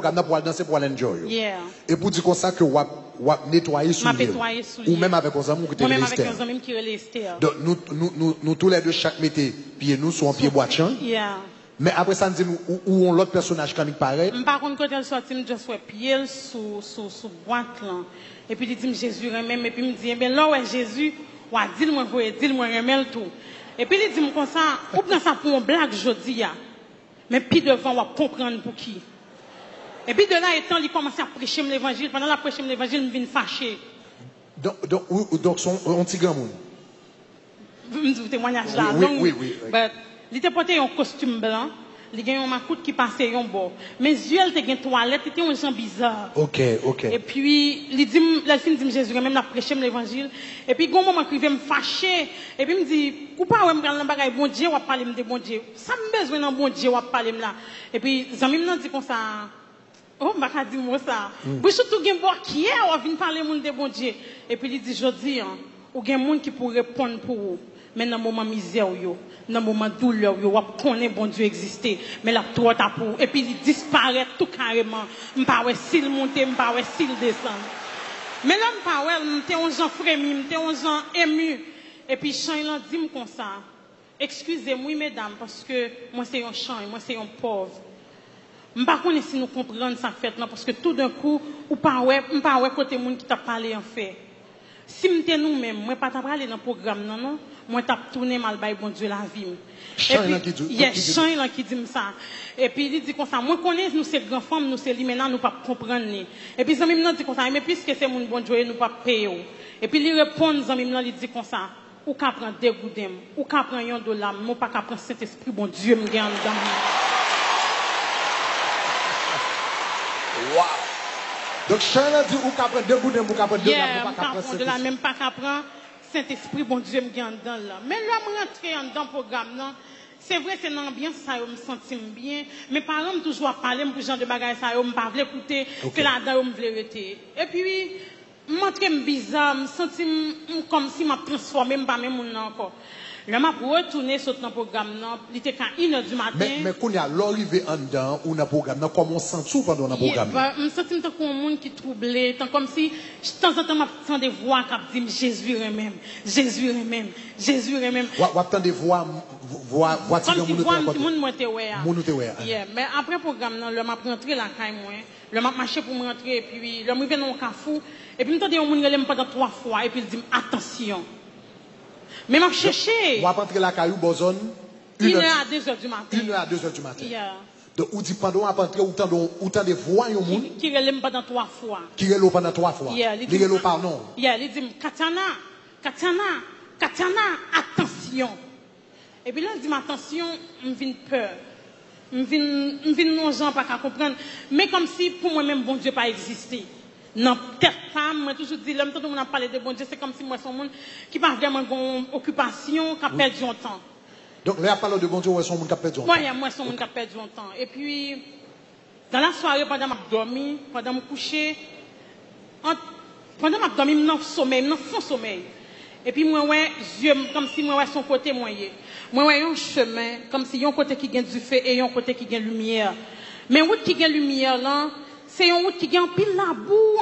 programme pour aller danser pour aller enjoy. Yeah. Et pour dire comme ça que wap nettoyer sous ou même avec un ami qui Esther. Donc nous tous les deux chaque mettait pied nous sur un pied boîtier. Yeah. Mais après ça nous dit où on l'autre personnage quand il paraît. Par contre quand elle sorti me juste pied sous boîte là et puis il dit Jésus même et puis me dit ben là ouais Jésus wa dis-moi remel tout. Et puis il dit comme ça ou prend ça pour une blague jodi ya. Mais puis devant on va comprendre pour qui. Et puis de là étant, il commence à prêcher l'évangile. Pendant la prêcher l'évangile, il me fâché. Donc son petit grand monde. Vous me dites témoignage là. Oui. Il était porté un costume blanc. Il a un macoute qui passait un bord. Mes yeux, il était une toilette, il était un gens bizarre. Ok. Et puis, il dit, la fin dit Jésus, même la prêcher l'évangile. Et puis, un moment qu'il veut me fâcher. Et puis, il me dit, ou pas, ouais, me prendre le bagage, bon Dieu, ou parler de bon Dieu. Ça me besoin d'un bon Dieu, ou parler là. Et puis, Zami me dit comme ça. Oh, je vais dire ça. Puis surtout, il y a des gens qui viennent parler de bon Dieu. Et puis il dit, je dis, il y a des gens qui pourraient répondre pour vous. Mais dans le moment misère, dans le moment douleur, vous connaissez bon Dieu exister. Mais là, tout est pour. Et puis il disparaît tout carrément. Je ne sais pas s'il monte, je ne sais pas s'il descend. Mais là, je ne sais pas, je suis un gens frémi, je suis un gens ému. Et puis, Jean, il dit comme ça. Excusez-moi, mesdames, parce que moi, c'est un chant, moi, c'est un pauvre. Je ne sais pas si nous comprenons ça fait là parce que tout d'un coup, ou pas ouais côté monde qui t'a parlé en fait. Si m'était nous-mêmes, moi pas t'a parlé dans le programme non, moi t'a tourné mal bail bon Dieu la vie. Et puis il y a Jean qui dit ça. Et puis il dit comme ça, moi connais nous c'est grand femme, nous c'est lui maintenant nous pas comprendre ni. Et puis Zami dit comme ça, mais puisque c'est mon bon Dieu nous pas payer. Et puis il répond Zami il dit comme ça, ou qu'a prendre des goudem, ou qu'a prendre un dollar, moi pas qu'a prendre Saint-Esprit bon Dieu me gagne dans. Wow. Donc, Charles a dit, ou qu'à prendre deux bouts de ou qu'à prendre deux la même pas qu'à prendre Saint-Esprit, bon Dieu, me gagne dedans là. Mais là, je rentre dans le programme là. C'est vrai, c'est une ambiance, ça, je me sens bien. Mes parents me toujours parlé, pour genre de bagages, ça, je ne pas écouter, que là-dedans, je me voulais arrêter. Et puis, je me bizarre, je me sens comme si je me transformé, je ne pas même encore. Là, je retourner sur le programme, il était quand 1h du matin. Mais quand il y a l'arrivée en dedans, ou dans le programme, comment on sent tout pendant le programme? Je me sens comme un monde qui troublé, comme si, de temps en temps, j'entends des voix qui disent Jésus même, Jésus même, Jésus même. J'entends des voix, comme si voix, tout le monde m'était mais après le programme, je suis rentré là, je suis marché pour me rentrer, et puis, je suis venu dans un cafou, et puis, je me suis dit, pendant 3 fois, et puis, il dit, attention. Mais je cherché. On va rentrer la caillou Bozone. 1h à 2h du matin. 1h à 2h du matin. Yeah. Donc, on dit pendant qu'on rentrer, autant de voix, qui relève pendant 3 fois. Qui relève pendant 3 fois. Il relève par nom. Il dit, Katana, attention. Et puis là, il dit, attention, je viens peur. Je viens non gens pas comprendre. Mais comme si pour moi-même, bon Dieu pas existé. Non, peut-être pas, moi toujours dit, l'homme, tout le monde a parlé de bon Dieu, c'est comme si moi, son monde qui n'a pas vraiment une occupation, qui a perdu son temps. Donc, là, parlant de bon Dieu, son monde qui a perdu son temps. Oui, moi, son monde qui a perdu son temps. Et puis, dans la soirée, pendant que je dormi, pendant que je couché, pendant que je dormi, je suis sommeil, je suis sommeil. Et puis, moi, ouais, comme si moi, ouais, son côté, moi, ouais, un chemin, comme si y a un côté qui gagne du feu et y a un côté qui gagne lumière. Mais où qui gagne lumière, là, c'est une route qui gagne pile la boue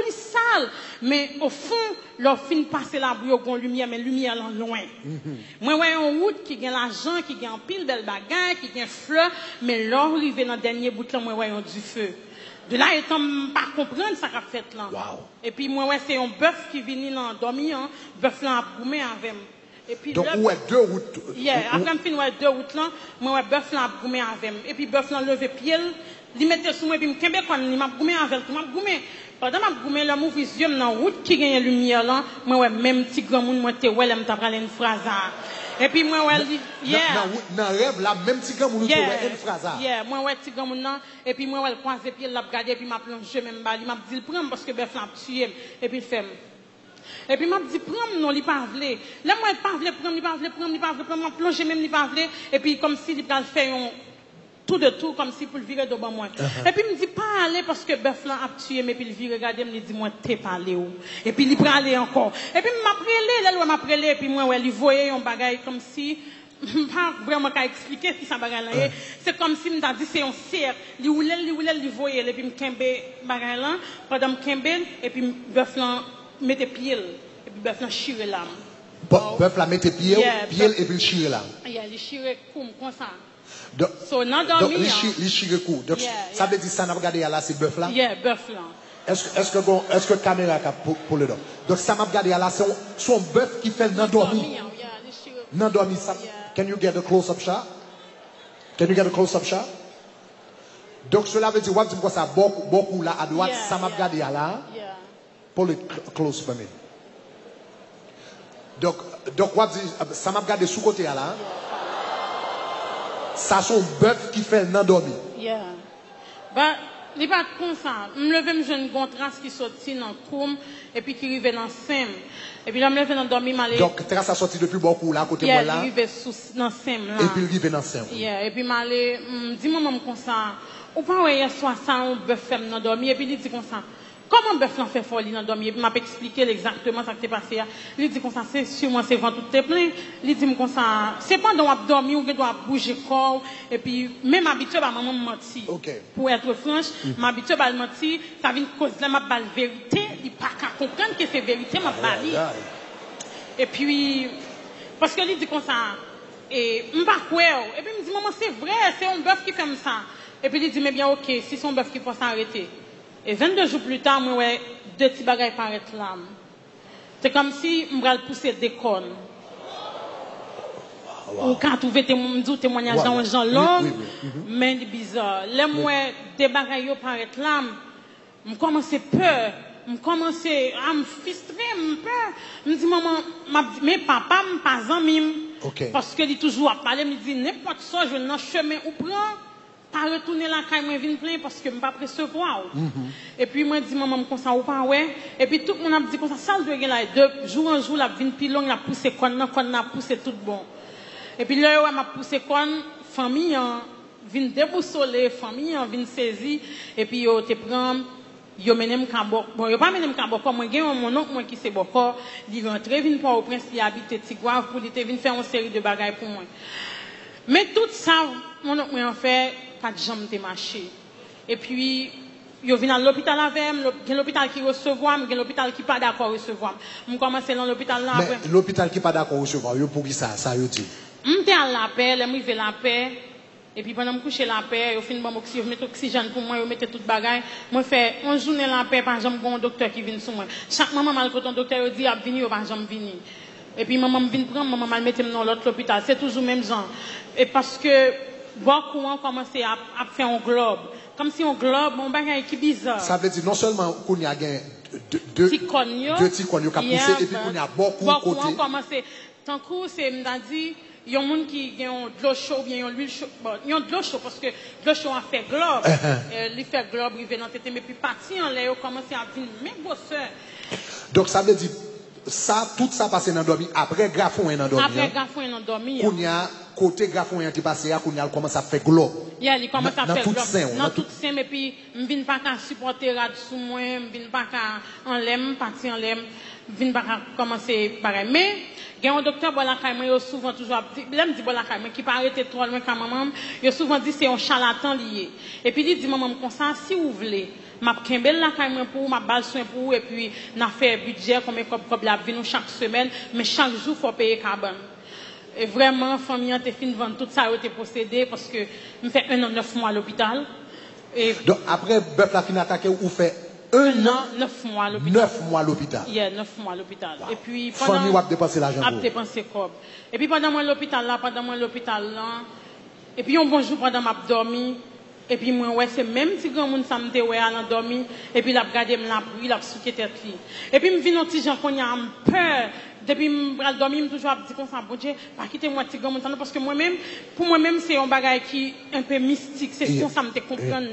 est sale. Mais au fond, leur fin passer la boue, il y a une lumière, mais la lumière est loin. Moi, ouais, une route qui gagne l'argent, qui gagne pile belle bagaille, qui gagne fleur, mais leur arrivé dans le dernier bout là, moi, ouais, du feu. De là, étant pas comprendre ça qu'a fait là. Wow. Et puis, moi, ouais, c'est un bœuf qui vient dans dormir, bœuf là, à brûler avec. Et puis, donc, où est 2 routes? Après, je finis 2 routes là, moi, ouais, bœuf là, brûler avec. Et puis, bœuf là, levé pied. Il mettait sous moi, puis il m'a goumé avec tout, m'a goumé. Pendant que m'a goumé, là, mon vision dans la route qui gagne lumière là, moi, ouais, même petit grand monde, moi, t'es ouais, là, m't'a parlé une phrase. Et puis, moi, ouais, dans le rêve, là, même petit grand monde, t'es ouais, une phrase. Moi, ouais, petit grand monde, et puis, moi, ouais, le croisé pied, l'a regardé, puis m'a plongé, même, il m'a dit, le prendre parce que, bœuf l'a tué, et puis, il fait. Et puis, m'a dit, prends, non, il pas voulu. Là, moi, il pas voulu prendre, il pas voulu prendre, m'a plongé, même, il pas voulu, et puis, comme s'il il fait un, tout de tout, comme si pour le virer devant moi. Et puis, il me dit, pas aller parce que bœuf là a tué, mais puis il vire, regardez, il me dit, moi, t'es pas allé où. Et puis, il prend aller encore. Et puis, il m'a prélé, là, il m'a prélé, et puis moi, ouais, il voyait un bagage comme si, pas vraiment qu'à expliquer si ça bagay là. C'est comme si m'ta dit c'est un cercle, li voyait et puis m'kembe bagay là, pendant m'kembe et puis bœuf là mette pied et puis bœuf là chire là. Bœuf là mette pied et puis chire là. Il chire comme ça. Donc, il chire coup. Donc ça veut dire ça n'a regardé là c'est bœuf là. Bœuf là. Est-ce que caméra pour le dos. Donc ça m'a regardé là c'est son bœuf qui fait n'endormi. N'endormi ça. Can you get a close-up shot? Can you get a close-up shot? Donc cela veut dire, quoi ça, beaucoup là à droite, ça m'a regardé là. Pour le close for me. Donc, ça m'a regardé sous côté là. Ça son bœuf qui fait n'endormi. Bah, il pas comme ça. Je me lève, je une trace qui sortit dans le coum et puis qui arrive dans le sem. Et puis, je me lève dans le dormi. Donc, trace a sorti depuis beaucoup là, côté moi là. Il arrive dans le sem là. Et puis, il arrive dans le sem. Et puis, je dis, maman, comme ça, ou pas, hier soir, ça, on bœuf fait dans le dormi. Et puis, il dit comme ça. Comment bœuf l'en fait folie dans le dormi? Et puis, il m'a expliqué exactement ce qui s'est passé. Il dit comme ça, c'est sûrement, c'est ventre tout est plein. Il dit comme ça, c'est pas dans on dormi ou que doit bouger corps. Et puis, même habitué, maman menti. Pour être franche, m'habitué à mentir, ça vient cause de ma balle vérité. Il pas qu'à comprendre que c'est vérité, ma balle. Et puis, parce que il dit comme ça, et m'pas quoi. Et puis, il me dit, maman, c'est vrai, c'est un bœuf qui fait ça. Et puis, il dit, mais bien, ok, si c'est un bœuf qui faut s'arrêter. Et 22 jours plus tard, moi, ouais, deux petits bagages paraissent là. C'est comme si je me poussais des cornes. Ou quand tu veux témoignage dans un genre long, mais bizarre. Les moi, des bagages paraissent là. Je commence peur. Je commence à me frustrer, je me dis, maman, mais papa, je pas ami. Parce qu'il est toujours à parler, me dit, n'importe quoi, je vais dans le chemin ou prends. Pas retourner la caille, moi viens plein parce que je ne pas recevoir. Et puis moi dis maman comme ça ou pas ouais. Et puis tout le monde a dit comme ça, ça doit là de jour en jour la vient plus long, la pousser qu'on a poussé tout bon. Et puis là ouais m'a poussé qu'on famille vient déboussoler, famille vient saisir et puis yo te prend yo menem Kambok. Bon yo pas menem Kambok, moi gen mon oncle moi qui c'est Boko, il rentrer vinn pour au prince il habite Tigouave pour il te vinn faire une série de bagages pour moi. Mais tout ça mon oncle moi en fait pas de jambes de marché. Et puis, je viens à l'hôpital avec moi, il y a l'hôpital qui recevoir, il y a l'hôpital qui pas d'accord recevoir. Je commence dans l'hôpital là. Mais l'hôpital qui pas d'accord recevoir, pour qui ça veut dire? Je suis à la paix, je suis à la paix. Et puis pendant que je couche la paix, je finis de mettre oxygène pour moi, je mets tout bagage. Moi, je fais une journée la paix, par exemple, un docteur qui vient sur moi. Chaque moment, quand un docteur dit, il vient, par exemple, venir. Et puis maman vient prendre, maman me mettre dans l'autre hôpital. C'est toujours le même genre. Et parce que, beaucoup ont commencé à faire un globe. Comme si un globe, un bagage qui bizarre. Ça veut dire non seulement qu'on y a deux petits cognos qui ont poussé, et puis qu'on y a beaucoup de côté. Beaucoup ont commencé. Tant que c'est, m'a dit, il y a un monde qui a de l'eau chaude, bien l'huile chaude. Bon, il y a de l'eau chaude parce que l'eau chaude a fait globe. Il fait globe, il vient dans tête, mais puis parti en l'air, il a commencé à venir, même bosseur. Donc ça veut dire, ça, tout ça passe dans le dormi, après Grafon est dans le dormi. Après Grafon est dans le dormi. Qu'on y a, côté Grafon est passé, qu'on y a commencé à faire globe. Il commence à faire globe. Dans tout sein, et puis, je ne viens pas qu'à supporter rad sous moi, je ne viens pas qu'à en l'aime, partir en l'aime, je ne viens pas qu'à commencer pareil. Mais, il y a un docteur, il a souvent toujours dit, il dit, qui pas arrêter trop loin quand maman, il a souvent dit, c'est un charlatan lié. Et puis, il dit, maman, comme ça, si vous voulez, m'a kembel la caille pour m'a balle soin pour et puis n'a fait budget comme la vie nous chaque semaine mais chaque jour faut payer carbone et vraiment famille te fin vendre tout ça été possédé parce que me fait 1 an 9 mois à l'hôpital et donc après bœuf la fin attaqué ou fait 1 an 9 mois à l'hôpital 9 mois à l'hôpital 9 mois à l'hôpital et puis pendant famille a dépensé l'argent a dépensé comme et puis pendant moi l'hôpital là et puis un bon jour pendant m'a dormi. Et puis moi ouais c'est même si grand monde ça me ouais à dormi et puis l'a regarder me la bruit l'a souqué tête li et puis me vinn un petit gens qu'on a peur depuis me bral dormi me toujours dit comme ça bon Dieu pas quitter moi petit grand monde parce que moi-même pour moi-même c'est un bagage qui un peu mystique c'est comme ça me te comprendre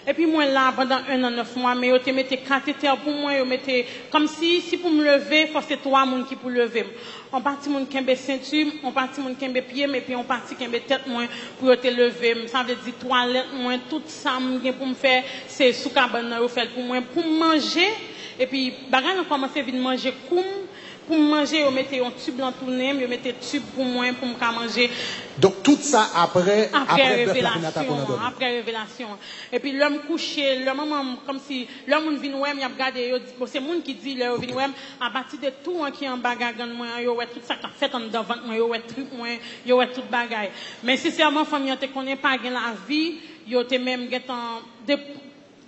et puis moi là pendant 1 an 9 mois mais yo te mette cathéter pour moi yo mette comme si pour me lever faut c'est 3 monde qui pour lever on parti mon kembe ceinture on parti mon kembe pied mais puis on parti kembe tête moi pour te lever ça veut dire toilette moi tout ça pour me faire c'est sous cabane yo fait pour moi pour manger et puis bagage on commencer à venir manger comme pour manger, ils mettaient un tube dans tout nez, ils mettaient tube pour moi, pour me manger. Donc tout ça après révélation. Et puis l'homme couché, le maman comme si l'homme vient ouais, il a regardé, c'est monde qui dit là vient ouais, à partir de tout qui en bagarre moi, yo ouais tout ça qu'a fait en devant moi, yo ouais truc moi, yo ouais toute bagaille. Mais sincèrement famille te connaît pas la vie, yo te même en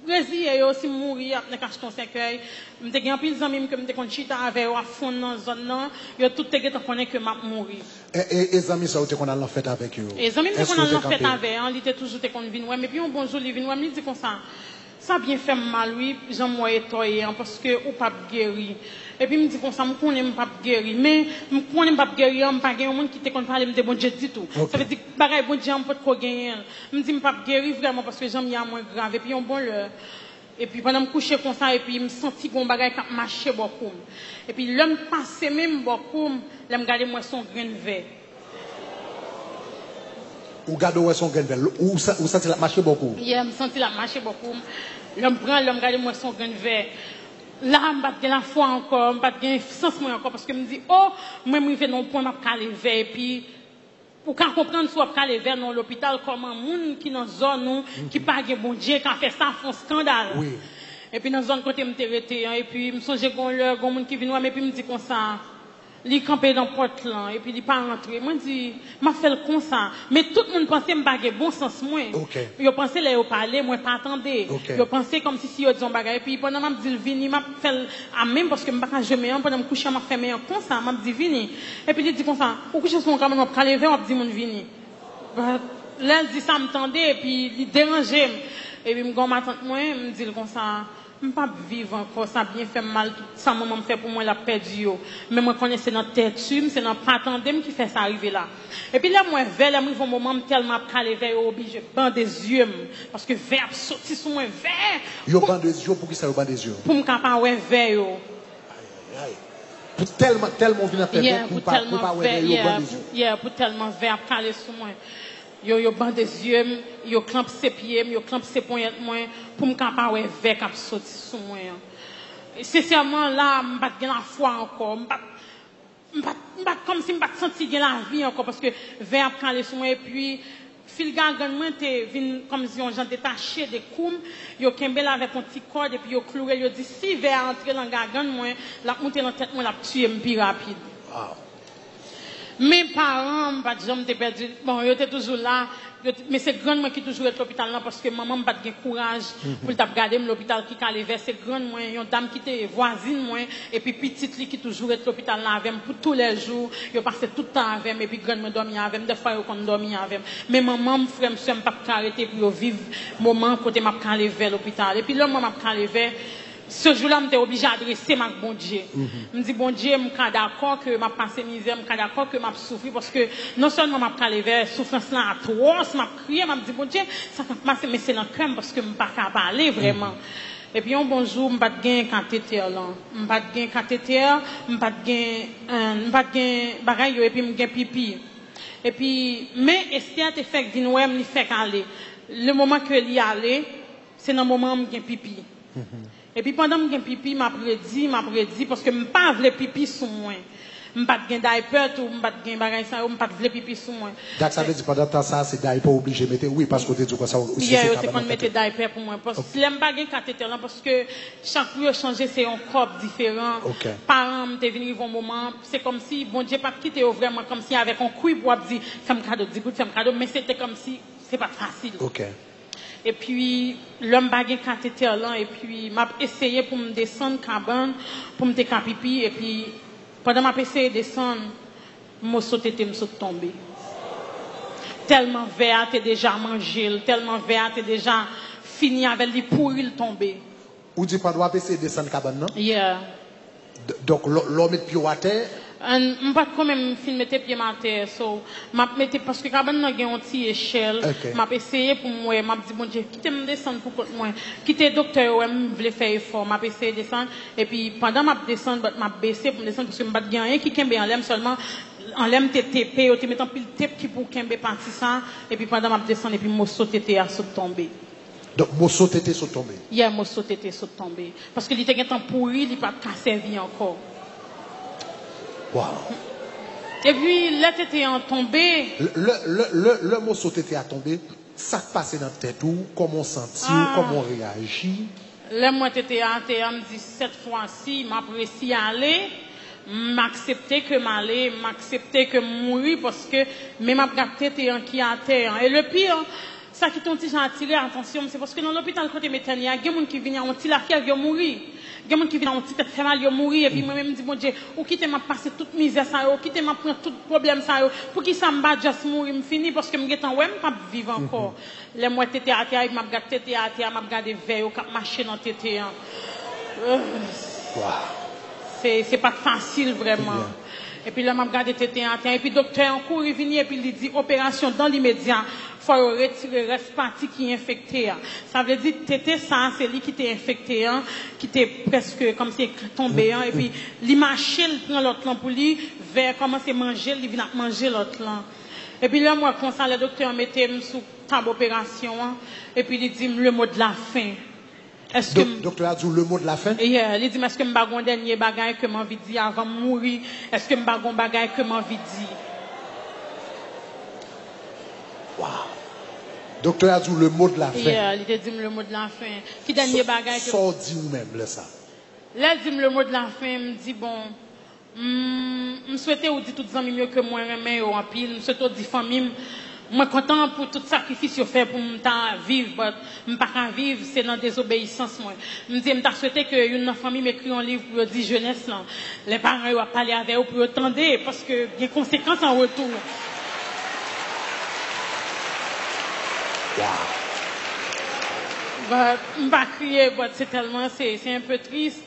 Brésil et aussi mourir dans cache ton cercueil. Me te gen pile zanmi que me te kon chita avec à fond dans zone là, yo tout te gen connaît que m'a mourir. Et zanmi ça te kon a fait avec eux. Et zanmi te kon a fait avec, on était toujours te kon vinn ouais, mais puis un bonjour li vinn ouais, me dit comme ça. Ça bien fait mal oui, j'en moi étoyé parce que ou pas guéri. Et puis me dit comme ça, me connais pas guéri, mais me connais pas guéri, me pas gen monde qui te kon parler me de bon Dieu du tout. Ça veut dire bagay bon Dieu on peut ko gagner. Me dit me pas guéri vraiment parce que j'en y a moins grave et puis on bon l'heure. Et puis pendant me coucher comme ça et puis me senti gon bagay qui marcher beaucoup. Et puis l'homme passé même beaucoup, l'aime garder moi son grain de verre. Ou garder ouais son grain de verre, ou senti la marcher beaucoup. Yeah, me senti la marcher beaucoup. L'homme prend l'homme garder moi son grain de verre. Là, je pas la foi encore, je pas de sens moi encore parce que me dit oh, moi me fait non point m'a caler vers et puis pour qu'on comprenne soit caler vers dans l'hôpital comment moun qui dans zone nous qui pas gen bon Dieu qui a fait ça font scandale. Oui. Et puis dans zone côté me térété et puis me songe gon leur gon moun qui vinn mais puis me dit comme ça li camper dans porte là et puis il pas rentrer moi dit m'a fait comme ça mais tout le monde pensait me baguer bon sens moi yo pensait là yo parler moi pas attendre yo pensait comme si yo disons bagarre et puis pendant m'a dit vini m'a fait à même parce que me pas jamais pendant me coucher m'a fermé comme ça m'a dit vini et puis il dit comme ça ou coucher son caméra m'a calé vers m'a dit mon vini là dit ça me tendait et puis il dérangeait et puis me gon ma tante moi me dit comme ça je ne peux pas vivre encore, ça a bien fait mal, tout ça maman me fait pour moi la perdu. Mais moi connais c'est dans tête, c'est dans pas attendre qui fait ça arriver là. Et puis là moi vers là mon moment tellement calé vers obligé band des yeux parce que vers sorti sur moi vers. Yo band des yeux pour qui ça yo band des yeux. Pour me capable ouais vers yo. Aïe. Pour tellement venir faire pour pas ouais yo band des yeux. Yeah, pour tellement vers calé sur moi. Yo band des yeux, yo clampe ses pieds, yo clampe ses poignets moi pour me capable ouais vers cap sorti sur moi. Sincèrement là, m'pas gen la foi encore, m'pas comme si m'pas senti gen la vie encore parce que vers calé sur moi et puis fil gangan moi te vinn comme si on gens détaché des coum, yo kembe là avec un petit corde et puis yo cloué, yo dit si vers entrer dans gangan moi, la monter dans tête moi la tuer plus rapide. Wow. Mes parents, pas de jamais perdu. Bon, ils étaient toujours là. Mais c'est grand moi qui toujours à l'hôpital là parce que maman n'a pas de courage pour regarder l'hôpital qui calé vers c'est grand moi une dame qui était voisine moi et puis petite qui toujours à l'hôpital là avec pour tous les jours yo passé tout le temps avec et puis grand moi dormir avec des fois yo kon dormir avec mais maman frère monsieur pas arrêter pour vivre moment côté m'a calé vers l'hôpital et puis là maman m'a calé vers ce jour-là, je suis obligé d'adresser ma bon Dieu. Je me dis, bon Dieu, je suis d'accord que je passe misère, je suis d'accord que je souffre parce que non seulement je suis allé vers souffrance là à toi, je crié, je me dis, bon Dieu, ça va passer, mais c'est dans le cœur parce que je ne peux pas parler vraiment. Et puis un bon jour, je n'ai pas de cathéter là. Je n'ai pas de cathéter, je n'ai pas de bagaille et puis je n'ai pipi. Et puis, mais Esther te fait dire, ouais, me fait aller. Le moment que l'y aller, c'est dans le moment où j'ai pipi. Et puis pendant que j'ai pipi, m'a prédit parce que je ne pas vle pipi sur moi. Je pas de diaper ou je pas de bagage ça, je pas vle pipi sur moi. Donc ça veut dire pendant temps ça c'est diaper obligé mettre oui parce que tu dis quoi ça aussi c'est quand mettre diaper pour moi parce que si j'aime pas gain cathéter là parce que chaque jour changer c'est un corps différent. Parents me venir un moment, c'est comme si bon Dieu pas quitter vraiment comme si avec un couille pour dire fais-moi cadeau, fais-moi cadeau mais c'était comme si c'est pas facile. OK. Et puis, l'homme bagay cathéter là, et puis, m'a essayé pour me descendre cabane, pour me faire pipi, et puis, pendant m'a essayé de descendre, me sauté, me saute tombé. Tellement vert, t'es déjà mangé, tellement vert, t'es déjà fini avec les pourris tomber. Ou dit pas doit essayer de descendre cabane, non? Yeah. Donc, l'homme est pied à terre? Je pas quand même filmer tes pieds à terre, so m'a mettre parce que cabane n'a un petit échelle, m'a essayé pour moi, m'a dit bon Dieu, quittez me descendre pour moi, quittez docteur ouais, me voulait faire effort, m'a essayé descendre et puis pendant m'a descendre, m'a baissé pour me descendre parce que m'a pas rien qui kembe en l'aime seulement en l'aime TP, ou te mettant pile tape qui pour kembe parti ça et puis pendant m'a descendre et puis mo sauter à saut tomber. Donc mo sauter saut tomber. Yeah, mo sauter saut tomber parce que il était temps pourri, il pas servir encore. Wow. Et puis, là, t'étais en tombé. Le morceau t'était à tomber. Ça passait dans ta tête ou comment sentir, comment réagir? Là, moi, t'étais à terre, me dit cette fois-ci, m'apprécie aller, m'accepter que m'aller, m'accepter que mourir parce que même après t'es en qui à terre. Et le pire, ça qui t'ont dit, j'ai attiré attention, c'est parce que dans l'hôpital côté Métania, il y a des gens qui viennent en petit laquelle ils mourir. Il y a des gens qui viennent en petit tête fait mal, ils mourir. Et puis moi-même, je dis, mon Dieu, ou quitter m'a passer toute misère, ça, ou quitter m'a prendre tout problème, ça, pour qui ça me bat, juste mourir, me finir, parce que je suis en ouais, je pas vivre encore. Les mois t'étais à terre, je m'a regardé t'étais à terre, m'a regardé veille, ou cap marcher dans t'étais. C'est pas facile, vraiment. Et puis là, m'a regardé t'étais à terre, et puis docteur en cours, il vient, et puis il dit, opération dans l'immédiat. Faut retirer le reste partie qui est infecté. Ça veut dire que ça, c'est lui qui t'est infecté, qui t'est presque comme si tombé. Et puis, il marche, il prend l'autre lampe pour lui, vers commencer à manger, il vient manger l'autre lampe. Et puis là, moi, comme ça, le docteur mettait sous table d'opération, et puis il dit le mot de la fin. Est-ce que docteur a dit le mot de la fin? Il dit, est-ce que je vais un dernier bagage que j'ai envie de dire avant de mourir? Est-ce que je vais un bagage que j'ai envie de dire? Wow. Docteur a dit le mot de la fin. Il a dit le mot de la fin. Qui dernier bagage que... Ça dit ou même là ça. Là, il dit le mot de la fin, me dit bon, je souhaitais vous dire toutes les amis mieux que moi, mais en pile, je souhaitais dire famille, moi content pour tout sacrifice que fait pour me vivre, mais pas qu'à vivre, c'est dans désobéissance moi. Je me dis, je souhaitais que une famille m'écrit un livre pour dire jeunesse là. Les parents vont parler avec eux pour attendre parce que il y a des conséquences en retour. Wow. Je ne vais pas crier, c'est tellement, c'est un peu triste.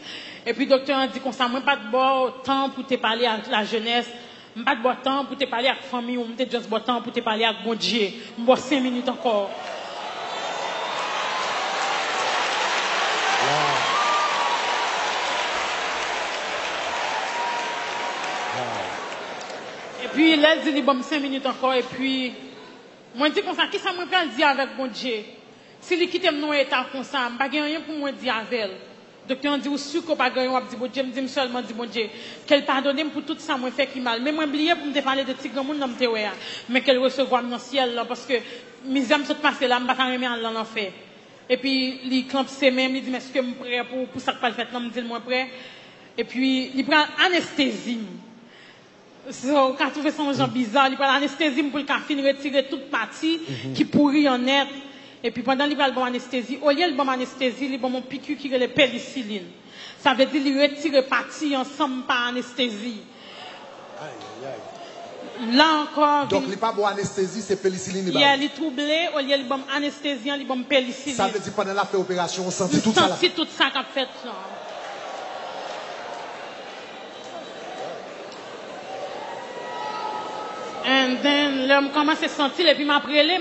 Et puis, le docteur a dit qu'on n'a pas de bon temps pour te parler à la jeunesse. Je n'ai pas de bon temps pour te parler à la famille, ou je juste bon temps pour te parler à mon Dieu. Je vais 5 minutes encore. Et puis, là, il dit, bon, 5 minutes encore, et puis, moi, je dis comme ça, qui ça me peut dire avec mon Dieu? Si il quitte mon état comme ça, je n'ai rien pour moi dire avec elle. Docteur dit, ou sûr qu'on pas gagné, on dit, bon Dieu, me dit seulement, dit, bon Dieu, qu'elle pardonne pour tout ça, moi, fait qui mal. Mais moi, oublié pour me parler de petits grands monde dans me théorie, mais qu'elle recevoir dans le ciel, là, parce que mes âmes sont passées là, je ne vais pas remettre en l'enfer. Et puis, il clampe ses mains, il dit, mais est-ce que je suis prêt pour ça que pas le fait, non, me dit, moi, prêt. Et puis, il prend anesthésie. So, quand tu fais son genre bizarre, il prend l'anesthésie pour le finir retirer toute partie qui pourrit en net. Et puis pendant qu'il prend le bon anesthésie, au lieu de bon anesthésie, il prend mon piqûre qui est le pénicilline. Ça veut dire qu'il retire partie ensemble par anesthésie. Là encore. Donc, il n'est pas bon anesthésie, c'est pénicilline. Il est troublé, au lieu de bon anesthésie, il bon pénicilline. Ça veut dire pendant la fait opération, on sentit tout ça là. On sentit tout ça qu'a fait là. And then, là, je commence à sentir, et puis m'a prélé,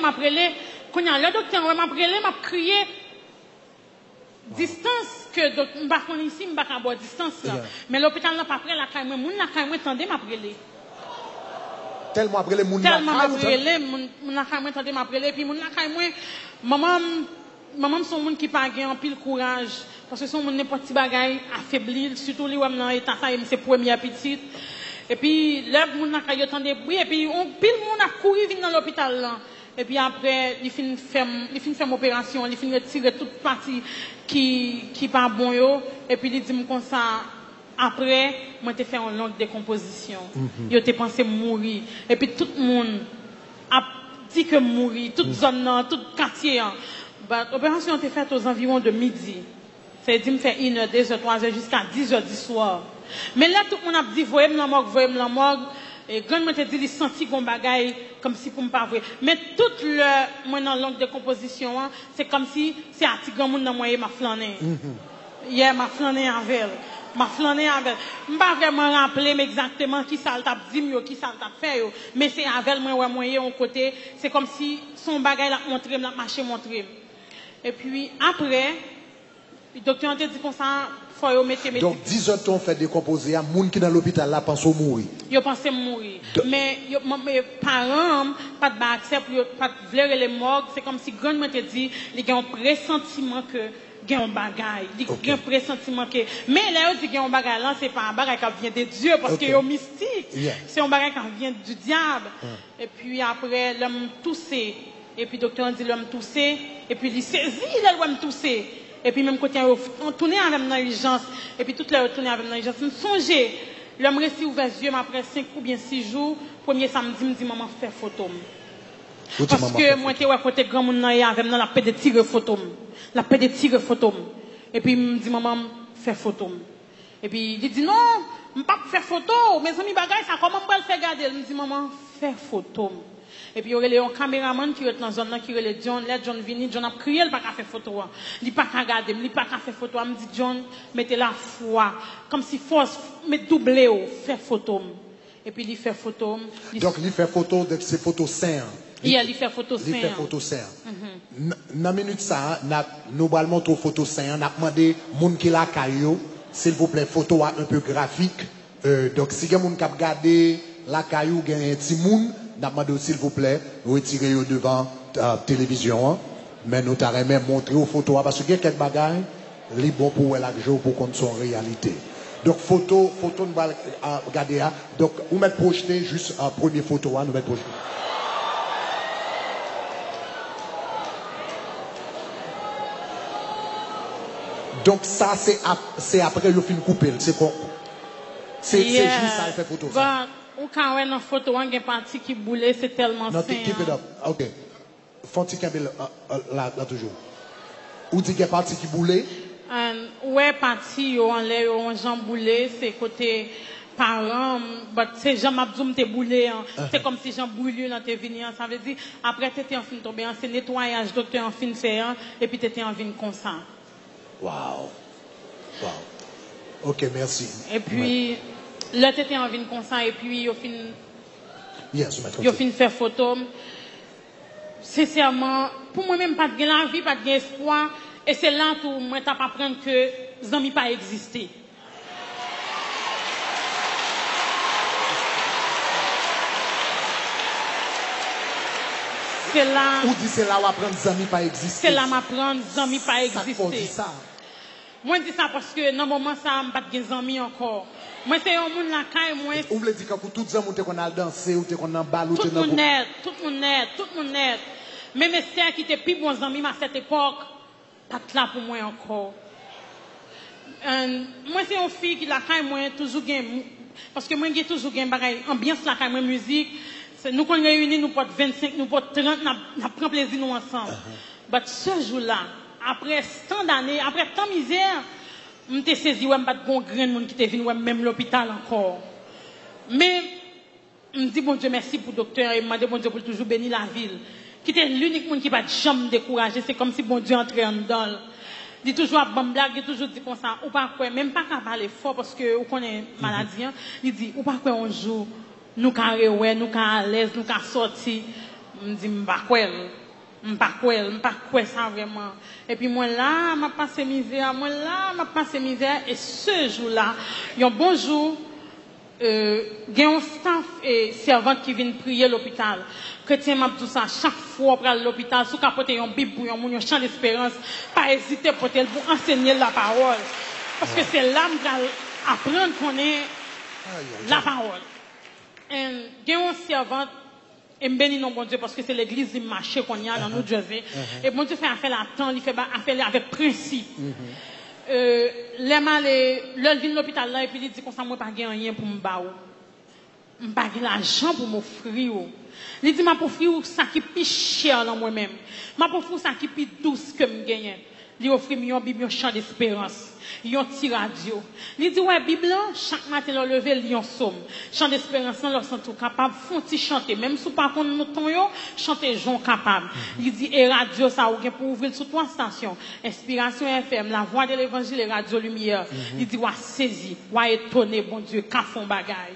quand il y a le docteur, m'a prélé, m'a crié, distance, que, je ne sais pas ici, je ne sais pas à distance, là. Mais l'hôpital n'a pas prêt, la caille, moi, la caille, moi, attendez, m'a prélé. Tellement après les moun tellement m'a prélé, mon la caille, moi, attendez, m'a prélé, puis mon la caille, moi, maman, son monde qui pas gain en pile courage, parce que son monde n'est pas petit bagaille, affaibli, surtout les hommes dans l'état, ça, c'est première petite. Et puis, là, mon n'a pas eu tant de bruit, et puis, pile monde a couru dans l'hôpital, là. Et puis après, il finit faire l'opération, il finit retirer toute partie qui pas bon yo, et puis il dit comme ça, après, moi t'ai fait une longue décomposition. Yo t'ai pensé mourir. Et puis tout le monde a dit que mourir, toute zone là, tout quartier. L'opération a été faite aux environs de midi. C'est-à-dire me faire 1h, 2h, 3h jusqu'à 10h du soir. Mais là, tout le monde a dit, voyez-moi la morgue. Et quand je me dit, il senti qu'on bagaille comme si pour me pas vrai. Mais toute le, moi, dans langue de composition, c'est comme si c'est un petit grand monde dans moi, m'a flâné. Hier, m'a flâné avec elle. M'a flâné avec elle. Je ne pas vraiment rappeler exactement qui ça t'a dit, qui ça t'a fait. Mais c'est avec moi, moyen, au côté. C'est comme si son bagaille l'a montré, l'a marché, montré. Et puis, après, Le docteur a dit comme ça, faut mettre donc 10 heures ton fait décomposer, les gens qui dans l'hôpital là pensent mourir. Ils pensent mourir. Mais mes parents pas de accept, pas de vouloir les morgues, c'est comme si grand m'a dit, il y a un pressentiment que il y a un bagage, il y a un pressentiment que mais là on dit qu'il y a un bagage là, c'est pas un bagage qui vient de Dieu parce que c'est mystique. C'est un bagage qui vient du diable. Et puis après l'homme toussé et puis docteur dit l'homme toussé et puis il saisit l'homme toussé. Et puis même quand on tournait avec l'urgence, et puis toute la retourné avec l'urgence, je me songeais, l'homme resté ouvert les yeux, mais après 5 ou bien 6 jours, premier samedi, me dit maman fait photo. Parce que moi j'étais à côté grand monde avec la paix de tirer photo. La paix de tirer photo. Et puis me dit maman fait photo. Et puis il dit non, je ne peux pas faire photo, mes amis bagaille ça comment je le faire garder, il me dit maman fait photo. Et puis, il y a un caméraman qui est dans la zone, qui est John. Là, John vini, John a crié, il n'a pas fait photo. Il n'a pas regardé, il n'a pas fait photo. Il me dit, John, mettez la foi. Comme si force, mettez doublé, fait photo. Et puis, il fait photo. Donc, il fait photo de ces photos sains. Il fait photo sain. Il fait photo sain. Dans la minute ça, nous allons montrer photo sain. On a demandé aux gens qui la caillou, s'il vous plaît, photo un peu graphique. Donc, si vous avez regardé la caillou, il y a un petit monde. Nous s'il vous plaît, retirez devant la télévision. Mais nous t'avons même montré aux photos parce qu'il y a quelques bagages, les bons pour la jour pour qu'on soit en réalité. Donc, photo, nous allons regarder. Donc, vous mettez projeté juste la première photo, nous mettons projeté. Donc, ça, c'est après le film coupé. C'est quoi? C'est juste ça, il fait photo. Ça. Ou quand on a une photo, on a une partie qui boulait, c'est tellement sain. Non, keep it up. OK. Fonti Campbell, là toujours. Ou dit qu'il y a une partie qui boulait? Ouais, partie, on l'a, on j'en boulé, c'est côté parents, c'est Jean Mabzoum te boulé, c'est comme si Jean boulé dans tes vignes, ça veut dire, après tu étais en fin de tomber, c'est nettoyage, docteur en fin fait, et puis tu étais en vigne comme ça. Wow. OK, merci. Et puis, là, tu étais en vigne comme ça, et puis, au fin, faire photo. Sincèrement, pour moi-même, pas de la vie, pas de espoir, et c'est là où moi, tu pas apprendre que les amis pas existé. C'est là. Ou dit c'est là où apprendre les amis pas exister. C'est là où apprendre les amis pas exister. Ça dit ça. Moi, je dis ça parce que dans le moment, ça, je n'ai pas de amis encore. Moi, c'est un monde là, quand moi. Vous voulez dire que pour tous les amis, qu'on a dansé, ou qu'on a ballot, tout le monde net. Même mes sœurs qui étaient plus bons amis à cette époque, pas là pour moi encore. Moi, c'est une fille qui, là, quand moi, toujours gagne. Parce que moi, j'ai toujours gagne ambiance là, quand moi, musique. Nous, quand on réunit, nous portons 25, nous portons 30, nous prenons plaisir nous ensemble. Mais ce jour-là, après tant d'années, après tant de misère, je me suis saisi, je ne pas de bon grain de monde qui était venu, même l'hôpital encore. Mais, je me dis, bon Dieu, merci pour le docteur, et je me dis, bon Dieu, pour toujours bénir la ville. Qui était l'unique monde qui ne va jamais décourager, c'est comme si bon Dieu entrait en dedans. Il dit toujours à bonne blague, il toujours dit comme ça, ou pas quoi, même pas qu'à parler fort parce que vous connaissez maladie, il dit, ou pas quoi un jour, nous carré ouais, nous à l'aise, nous qu'à sortir. Me dit m'pas quoi ça vraiment. Et puis moi là, m'a passé misère, et ce jour-là, un bon jour il y a un staff et servante qui vient prier à l'hôpital. Chrétien m'a dit ça chaque fois pour aller à l'hôpital, sous capoter un bible pour un chant d'espérance, pas hésiter pour enseigner la parole. Parce que c'est là que apprendre qu'on est la parole. Il y a un servant, et je bénis non bon Dieu parce que c'est l'église du marché qu'on y a dans New Jersey. Et bon Dieu fait affaire à temps, il fait affaire avec principe. L'homme vient de l'hôpital là et puis il dit qu'on s'en moi pas rien pour me baou. Je n'ai pas l'argent pour m'offrir. Il dit m'a pour offrir ça qui est plus cher dans moi-même. M'a pour offrir ça qui est plus douce que me gagne. Il offre une Bible, un chant d'espérance, un petit radio. Il dit ouais Bible chaque matin le lever il y a un somme. Chant d'espérance leur sont tout capable font chanter même sous pas contre nous ton yo chanter Jean capable. Il dit et radio ça ou pour ouvrir sur 3 stations. Inspiration FM, la voix de l'évangile et radio lumière. Il dit ouais saisi, ouais étonné bon Dieu qu'a font bagaille.